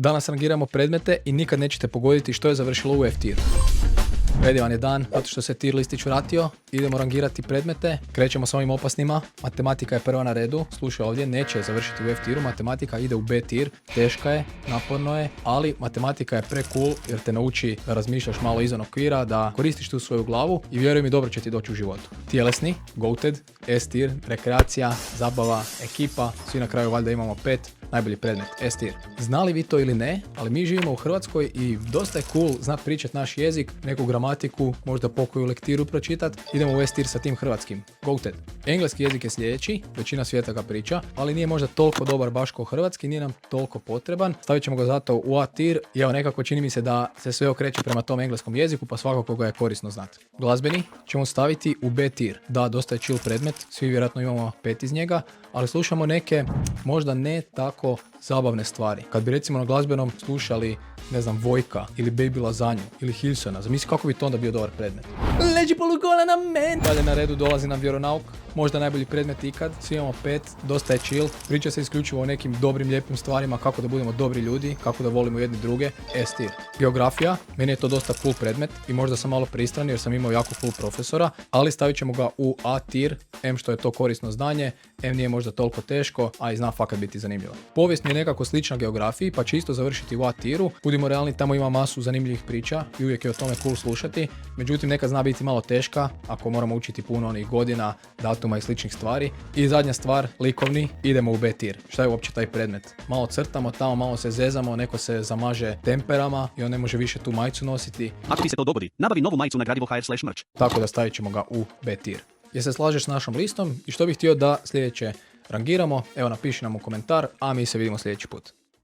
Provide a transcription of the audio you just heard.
Danas rangiramo predmete i nikad nećete pogoditi što je završilo u F tiru. Predivan je dan, zato što se tier listić vratio, idemo rangirati predmete, krećemo s ovim opasnima, matematika je prva na redu, slušaj ovdje, neće završiti u F tiru, matematika ide u B tir, teška je, naporno je, ali matematika je pre cool jer te nauči da razmišljaš malo izvan okvira, da koristiš tu svoju glavu i vjeruj mi dobro će ti doći u životu. Tjelesni, goated, S tier, rekreacija, zabava, ekipa, svi na kraju valjda imamo 5, najbolji predmet, S tier. Znali vi to ili ne, ali mi živimo u Hrvatskoj i dosta je cool znat pričat naš jezik, neku gramatiku, možda pokoju lektiru pročitat. Idemo u S tier sa tim hrvatskim. Goated. Engleski jezik je sljedeći, većina svijeta ga priča, ali nije možda toliko dobar baš kao hrvatski, nije nam toliko potreban. Stavit ćemo ga zato u A tier i evo nekako čini mi se da se sve okreće prema tom engleskom jeziku, pa svakako ga je korisno znati. Glazbeni ćemo staviti u B tier. Da, dosta je chill predmet, svi vjerojatno imamo 5 iz njega, ali slušamo neke možda ne tako zabavne stvari. Kad bi recimo na glazbenom slušali, ne znam, Vojka ili Baby Lazanju ili Hilsona, zamisli kako bi to onda bio dobar predmet. Leđi polugola na men! Dalje na redu dolazi nam vjeronauk, možda najbolji predmet ikad, svi imamo 5, dosta je chill, priča se isključivo o nekim dobrim, lijepim stvarima, kako da budemo dobri ljudi, kako da volimo jedni druge, S tier. Geografija, meni je to dosta cool predmet i možda sam malo pristran jer sam imao jako cool profesora, ali stavit ćemo ga u A tier, M što je to korisno znanje, M nije možda toliko teško, a i zna fakat biti zanimljivo. Povijest mi je nekako slična geografiji, pa će isto završiti u A tieru. Budimo realni, tamo ima masu zanimljivih priča i uvijek je o tome cool slušati. Međutim, nekad zna biti malo teška, ako moramo učiti puno onih godina, datuma i sličnih stvari. I zadnja stvar, likovni, idemo u B tier. Šta je uopće taj predmet? Malo crtamo tamo, malo se zezamo, neko se zamaže temperama i on ne može više tu majicu nositi. Ako ti se to dogodi, nabavi novu majicu na gradivo.hr/merch. Tako da stavit ćemo ga u B tier. Je se slažeš s našom listom i što bih htio da sljedeće rangiramo, evo napiši nam u komentar, a mi se vidimo sljedeći put.